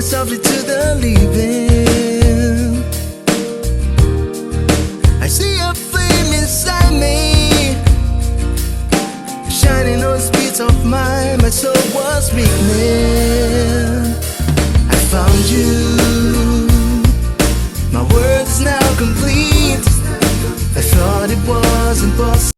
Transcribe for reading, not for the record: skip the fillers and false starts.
softly to the living. I see a flame inside me, shining on the streets of mine. My soul was weakening. I found you. My world's now complete. I thought it was impossible.